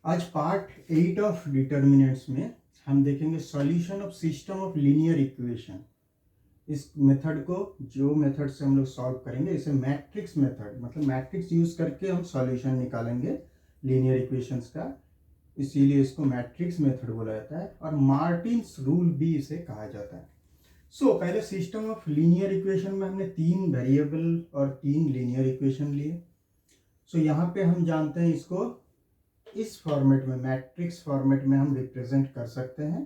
आज part 8 of determinants में हम देखेंगे solution of system of linear equation. इस मेथड को, जो मेथड से हम लोग सॉल्व करेंगे, इसे मैट्रिक्स मेथड, मतलब मैट्रिक्स यूज करके हम सॉल्यूशन निकालेंगे लीनियर इक्वेशंस का, इसीलिए इसको मैट्रिक्स मेथड बोला जाता है और मार्टिन्स रूल भी इसे कहा जाता है। पहले सिस्टम ऑफ लीनियर इक्वेशन में हमने 3 वेरिएबल और 3 लीनियर इक्वेशन लिए। यहाँ पे हम जानते हैं इसको इस फॉर्मेट में, मैट्रिक्स फॉर्मेट में हम रिप्रेजेंट कर सकते हैं।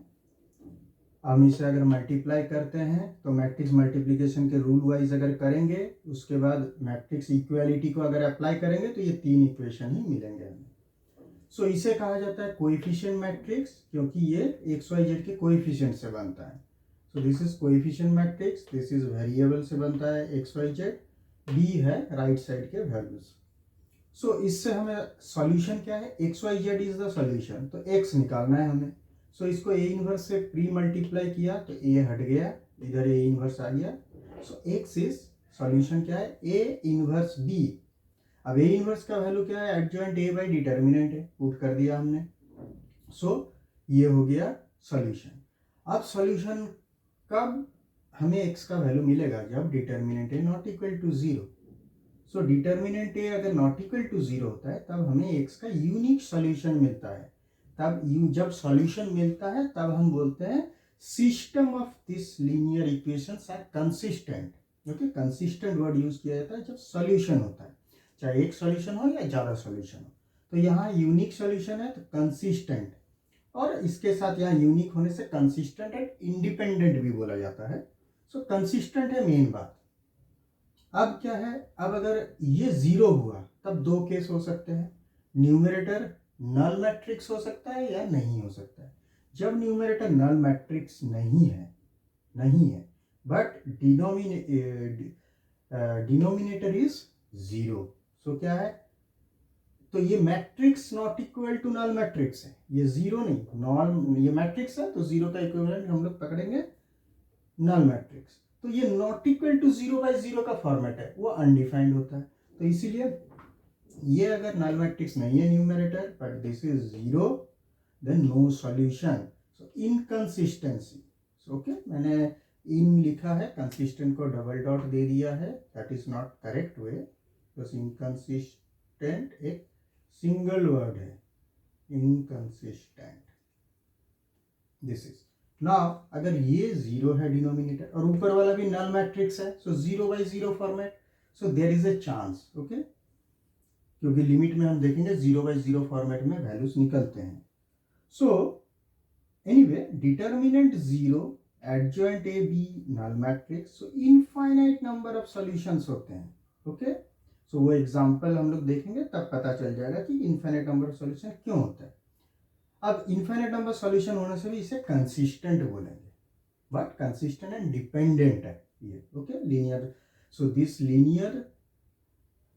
हम इसे अगर मल्टीप्लाई करते हैं तो मैट्रिक्स मल्टीप्लिकेशन के रूल वाइज अगर करेंगे, उसके बाद मैट्रिक्स इक्वालिटी को अगर अप्लाई करेंगे तो ये 3 इक्वेशन ही मिलेंगे हमें। इसे कहा जाता है कोएफिशिएंट मैट्रिक्स, क्योंकि ये एक्स वाई जेड के कोएफिशिएंट से बनता है। This is coefficient matrix, this is variable से बनता है एक्स वाई जेड, डी है राइट साइड के वैल्यूज। इससे हमें सॉल्यूशन क्या है, x y z is the solution, तो एक्स निकालना है हमें। इसको ए इनवर्स से प्री मल्टीप्लाई किया तो ए हट गया, इधर ए इनवर्स आ गया। एक्स इज सॉल्यूशन क्या है, ए इनवर्स बी। अब ए इनवर्स का वैल्यू क्या है, एडजॉइंट ए बाई डिटर्मिनेंट है, पुट कर दिया हमने। ये हो गया सॉल्यूशन। अब सॉल्यूशन कब हमें एक्स का वैल्यू मिलेगा, जब डिटर्मिनेंट है नॉट इक्वल टू 0। डिटर्मिनेंट ए अगर नॉट इक्वल टू 0 होता है तब हमें एक्स का यूनिक सॉल्यूशन मिलता है। तब जब सॉल्यूशन मिलता है तब हम बोलते हैं system of this linear equations are consistent. Okay, consistent word use किया जाता है जब सॉल्यूशन होता है, चाहे एक सॉल्यूशन हो या ज़्यादा सॉल्यूशन हो। तो यहाँ यूनिक सॉल्यूशन है तो कंसिस्टेंट, और इसके साथ यहाँ यूनिक होने से कंसिस्टेंट एंड इंडिपेंडेंट भी बोला जाता है। कंसिस्टेंट है मेन बात। अब क्या है, अब अगर ये 0 हुआ तब 2 केस हो सकते हैं। न्यूमरेटर नल मैट्रिक्स हो सकता है या नहीं हो सकता है। जब न्यूमरेटर नल मैट्रिक्स नहीं है बट डिनोमिनेटर इज 0, क्या है, तो ये matrix not equal to null matrix है। ये 0 नहीं, नॉन, ये मैट्रिक्स है तो 0 का इक्विवेलेंट हम लोग पकड़ेंगे नल मैट्रिक्स। तो ये नॉट इक्वल टू 0/0 का फॉर्मेट है, वो अनडिफाइंड होता है। तो इसीलिए ये अगर नल मैट्रिक्स नहीं है numerator but this is 0, then no solution. Inconsistency, okay, मैंने इन लिखा है, कंसिस्टेंट को डबल डॉट दे दिया है, that is not correct way, because inconsistent एक सिंगल वर्ड है, इनकंसिस्टेंट। दिस इज नाउ, अगर ये 0 है डिनोमिनेटर और ऊपर वाला भी नल मैट्रिक्स है, 0/0 format, there is a chance, okay, क्योंकि लिमिट में हम देखेंगे 0/0 फॉर्मेट में वैल्यूज निकलते हैं। Anyway, determinant 0, adjoint A B, null matrix, infinite number of solutions होते हैं। ओके, वो एग्जांपल हम लोग देखेंगे तब पता चल जाएगा कि इनफाइनाइट नंबर ऑफ सॉल्यूशन क्यों होता है। अब इनफाइनाइट नंबर सॉल्यूशन होने से भी इसे कंसिस्टेंट बोलेंगे, बट कंसिस्टेंट एंड डिपेंडेंट है ये। Okay, linear, this linear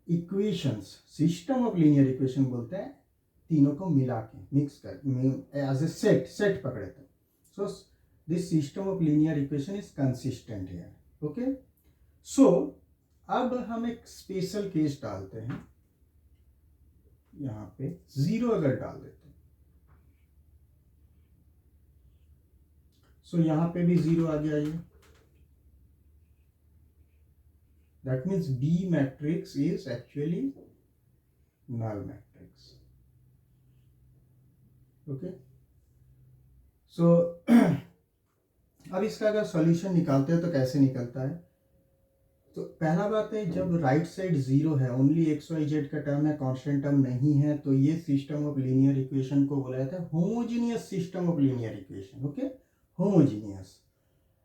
equations, system of linear equation बोलते हैं तीनों को मिला के, मिक्स कर, एज ए सेट पकड़े थे। This system of linear equation is consistent here. Okay, अब हम एक स्पेशल केस डालते हैं, यहाँ पे 0 अगर डाल देते हैं, यहाँ पे भी 0 आ गया ये, that means B matrix is actually null matrix. Okay, अब इसका अगर सॉल्यूशन निकालते हैं तो कैसे निकलता है। तो पहला बात है, जब राइट साइड 0 है, ओनली एक्स वाई जेड का टर्म है, कांस्टेंट टर्म नहीं है, तो ये सिस्टम ऑफ लीनियर इक्वेशन को बोला जाता है homogeneous system of linear equation. Okay, homogeneous.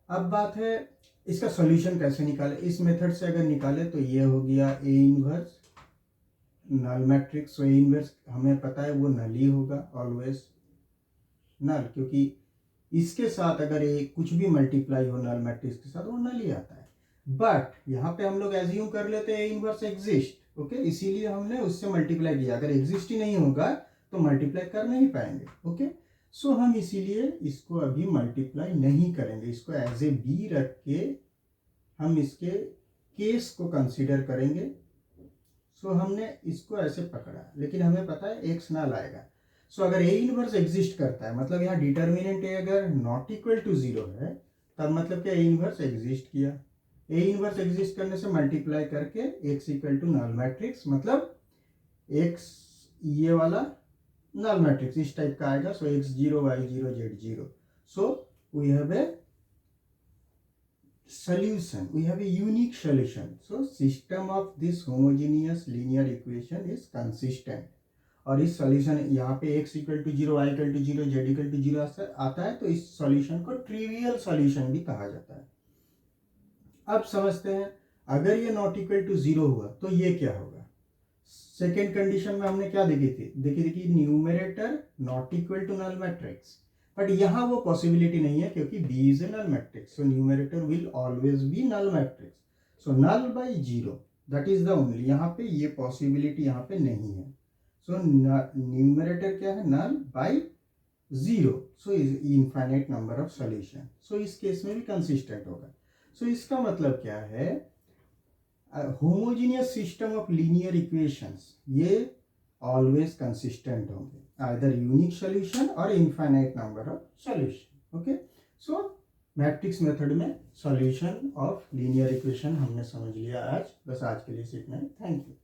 अब बात है इसका सॉल्यूशन कैसे निकाले। इस मेथड से अगर निकाले तो ये हो गया A inverse null matrix. A inverse हमें पता है वो नल ही होगा, ऑलवेज नल, क्योंकि इसके साथ अगर ए कुछ भी मल्टीप्लाई हो नल मैट्रिक्स के साथ वो नल ही आता है। बट यहाँ पे हम लोग एज्यूम कर लेते हैं ए इनवर्स एग्जिस्ट। ओके, इसीलिए हमने उससे मल्टीप्लाई किया। अगर एग्जिस्ट ही नहीं होगा तो मल्टीप्लाई कर नहीं पाएंगे। ओके, हम इसीलिए इसको अभी मल्टीप्लाई नहीं करेंगे, इसको एज ए बी रख के हम इसके केस को कंसीडर करेंगे। हमने इसको ऐसे पकड़ा, लेकिन हमें पता है एक्स ना लाएगा। सो अगर ए इनवर्स एग्जिस्ट करता है, मतलब यहाँ डिटर्मिनेंट ए अगर नॉट इक्वल टू 0 है, तब मतलब क्या ए इनवर्स एग्जिस्ट किया। ए इनवर्स एग्जिस्ट करने से मल्टीप्लाई करके x equal to null matrix, मतलब एक्स ये वाला नल मैट्रिक्स इस टाइप का आएगा। So x0 y0 z0, so we have a solution, we have a unique solution. So system of this homogeneous linear equation is consistent. और इस solution यहाँ पे x equal to 0 y equal to 0 z equal to 0 आता है, तो इस solution को trivial solution भी कहा जाता है। अब समझते हैं, अगर ये नॉट इक्वल टू 0 हुआ तो ये क्या होगा। सेकेंड कंडीशन में हमने क्या देखी थी numerator not equal to null matrix, but यहाँ वो पॉसिबिलिटी नहीं है क्योंकि B is a null matrix, so numerator will always be null matrix. So null by 0 that is the only, यहाँ पे ये पॉसिबिलिटी यहाँ पे नहीं है। सो न्यूमरेटर क्या है, null by 0, so is infinite number of solution. So इस केस में भी कंसिस्टेंट होगा। सो इसका मतलब क्या है, homogeneous system of linear equations ये ऑलवेज कंसिस्टेंट होंगे, आइदर यूनिक सॉल्यूशन और infinite number of solution. Okay, so matrix method में सॉल्यूशन ऑफ लीनियर इक्वेशन हमने समझ लिया आज। बस आज के लिए इतना ही। Thank you.